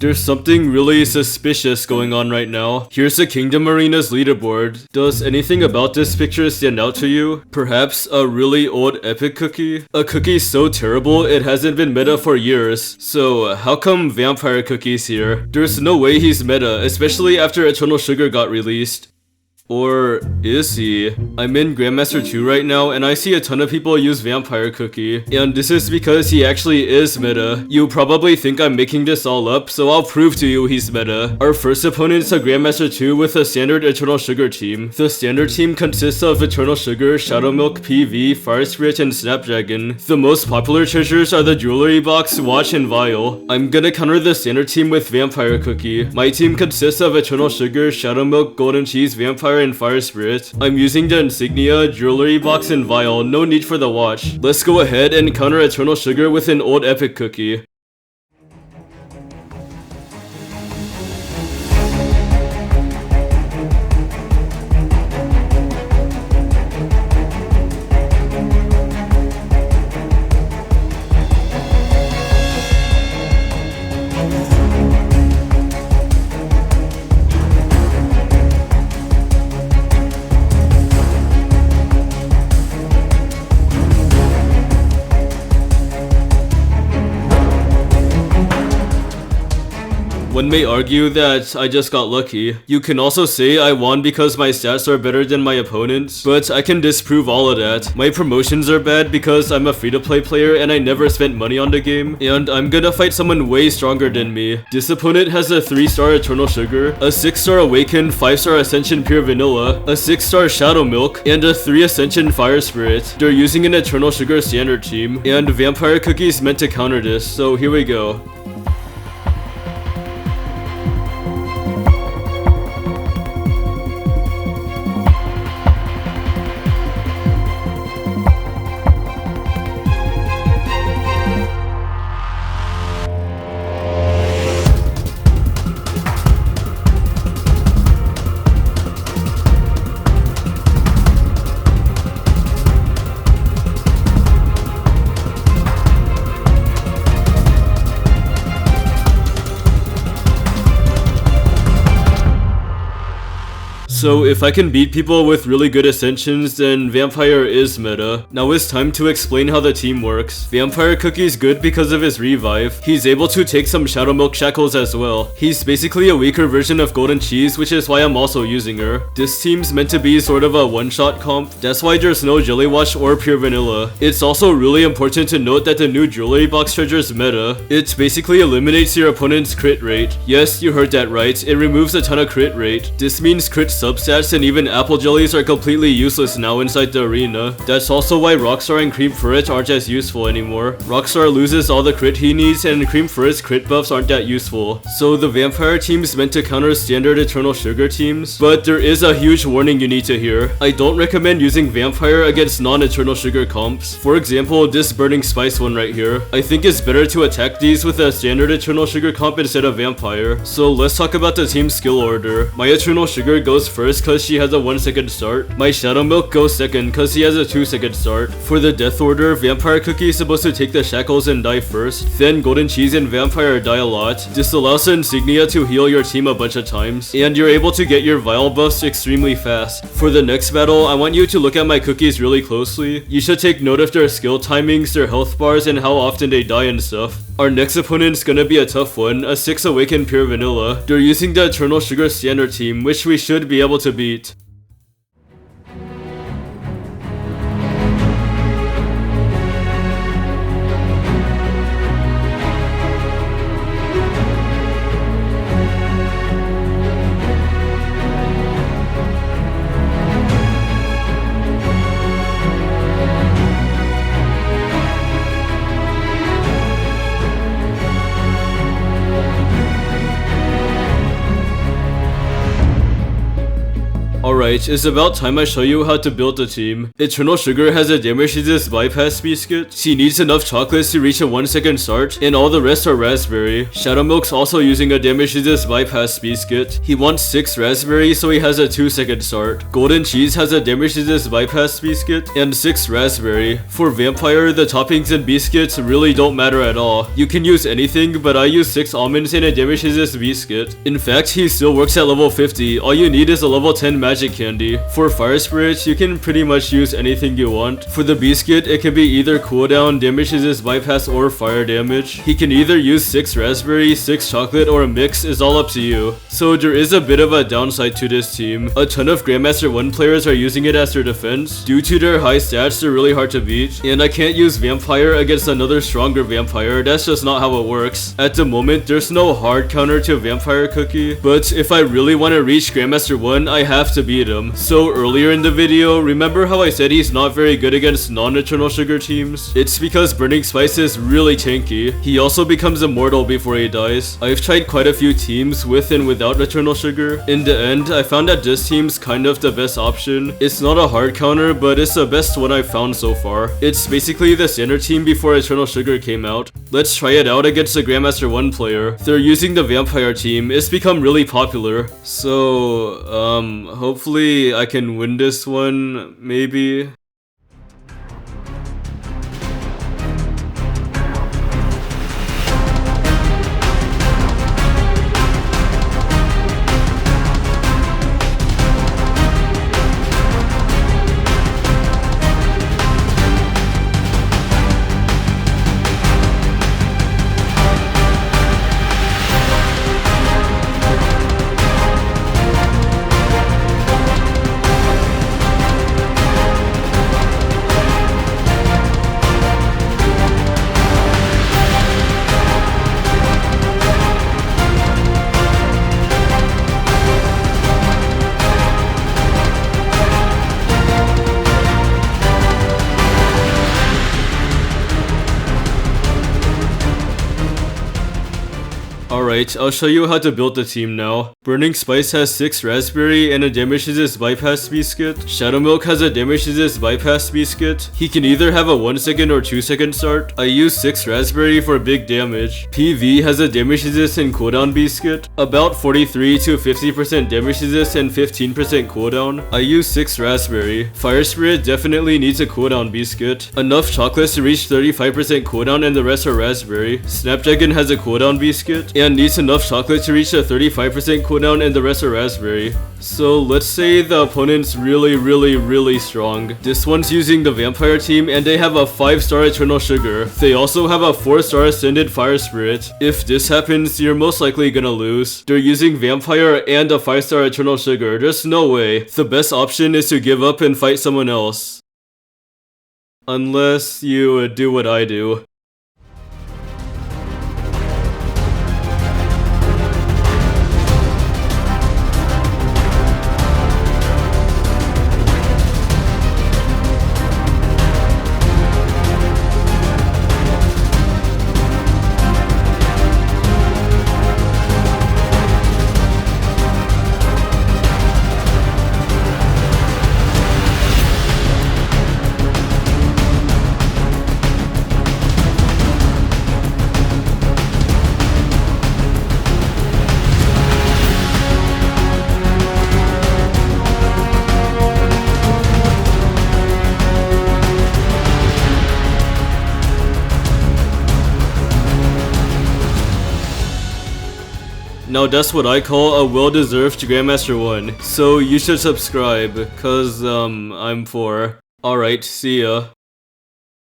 There's something really suspicious going on right now. Here's the Kingdom Arena's leaderboard. Does anything about this picture stand out to you? Perhaps a really old epic cookie? A cookie so terrible it hasn't been meta for years. So how come Vampire Cookie's here? There's no way he's meta, especially after Eternal Sugar got released. Or is he? I'm in Grandmaster 2 right now and I see a ton of people use Vampire Cookie. And this is because he actually is meta. You probably think I'm making this all up, so I'll prove to you he's meta. Our first opponent's a Grandmaster 2 with a standard Eternal Sugar team. The standard team consists of Eternal Sugar, Shadow Milk, PV, Fire Spirit, and Snapdragon. The most popular treasures are the Jewelry Box, Watch, and Vial. I'm gonna counter the standard team with Vampire Cookie. My team consists of Eternal Sugar, Shadow Milk, Golden Cheese, Vampire, and Fire Spirit. I'm using the insignia, jewelry box, and vial, no need for the watch. Let's go ahead and counter Eternal Sugar with an old epic cookie. One may argue that I just got lucky. You can also say I won because my stats are better than my opponents, but I can disprove all of that. My promotions are bad because I'm a free-to-play player and I never spent money on the game, and I'm gonna fight someone way stronger than me. This opponent has a 3-star Eternal Sugar, a 6-star Awakened, 5-star Ascension Pure Vanilla, a 6-star Shadow Milk, and a 3 Ascension Fire Spirit. They're using an Eternal Sugar standard team, and Vampire Cookie's meant to counter this, so here we go. So if I can beat people with really good ascensions, then Vampire is meta. Now it's time to explain how the team works. Vampire Cookie's good because of his revive. He's able to take some Shadow Milk shackles as well. He's basically a weaker version of Golden Cheese, which is why I'm also using her. This team's meant to be sort of a one-shot comp. That's why there's no Jelly Watch or Pure Vanilla. It's also really important to note that the new Jewelry Box treasure's meta. It basically eliminates your opponent's crit rate. Yes, you heard that right. It removes a ton of crit rate. This means crit substats and even apple jellies are completely useless now inside the arena. That's also why Rockstar and Cream Ferret aren't as useful anymore. Rockstar loses all the crit he needs and Cream Ferret's crit buffs aren't that useful. So the Vampire team's meant to counter standard Eternal Sugar teams, but there is a huge warning you need to hear. I don't recommend using Vampire against non-Eternal Sugar comps. For example, this Burning Spice one right here. I think it's better to attack these with a standard Eternal Sugar comp instead of Vampire. So let's talk about the team skill order. My Eternal Sugar goes first cause she has a 1-second start. My Shadow Milk goes second cause he has a 2-second start. For the death order, Vampire Cookie is supposed to take the shackles and die first. Then Golden Cheese and Vampire die a lot. This allows the insignia to heal your team a bunch of times, and you're able to get your vial buffs extremely fast. For the next battle, I want you to look at my cookies really closely. You should take note of their skill timings, their health bars, and how often they die and stuff. Our next opponent's gonna be a tough one, a 6 Awakened Pure Vanilla. They're using the Eternal Sugar standard team, which we should be able to beat. Alright, it's about time I show you how to build a team. Eternal Sugar has a damage resist bypass biscuit. She needs enough chocolates to reach a 1-second start, and all the rest are raspberry. Shadow Milk's also using a damage resist bypass biscuit. He wants 6 raspberry, so he has a 2-second start. Golden Cheese has a damage resist bypass biscuit and 6 raspberry. For Vampire, the toppings and biscuits really don't matter at all. You can use anything, but I use 6 almonds and a damage resist biscuit. In fact, he still works at level 50. All you need is a level 10 magic candy. For Fire Spirit, you can pretty much use anything you want. For the biscuit, it can be either cooldown, damage resist bypass, or fire damage. He can either use 6 raspberry, 6 chocolate, or a mix, is all up to you. So there is a bit of a downside to this team. A ton of Grandmaster 1 players are using it as their defense. Due to their high stats, they're really hard to beat. And I can't use Vampire against another stronger Vampire. That's just not how it works. At the moment, there's no hard counter to Vampire Cookie, but if I really want to reach Grandmaster 1, I have to beat him. So earlier in the video, remember how I said he's not very good against non-Eternal Sugar teams? It's because Burning Spice is really tanky. He also becomes immortal before he dies. I've tried quite a few teams with and without Eternal Sugar. In the end, I found that this team's kind of the best option. It's not a hard counter, but it's the best one I've found so far. It's basically the standard team before Eternal Sugar came out. Let's try it out against a Grandmaster 1 player. They're using the Vampire team. It's become really popular. So, hopefully I can win this one, maybe. Alright, I'll show you how to build the team now. Burning Spice has 6 raspberry and a damage resist bypass biscuit. Shadow Milk has a damage resist bypass biscuit. He can either have a 1-second or 2-second start. I use 6 raspberry for big damage. PV has a damage resist and cooldown biscuit. About 43 to 50% damage resist and 15% cooldown. I use 6 raspberry. Fire Spirit definitely needs a cooldown biscuit. Enough chocolates to reach 35% cooldown and the rest are raspberry. Snapdragon has a cooldown biscuit and needs enough chocolate to reach a 35% cooldown and the rest are raspberry. So let's say the opponent's really strong. This one's using the Vampire team and they have a 5-star Eternal Sugar. They also have a 4-star Ascended Fire Spirit. If this happens, you're most likely gonna lose. They're using Vampire and a 5-star Eternal Sugar. There's no way. The best option is to give up and fight someone else. Unless you do what I do. Now that's what I call a well-deserved Grandmaster 1. So you should subscribe, cause I'm 4. Alright, see ya.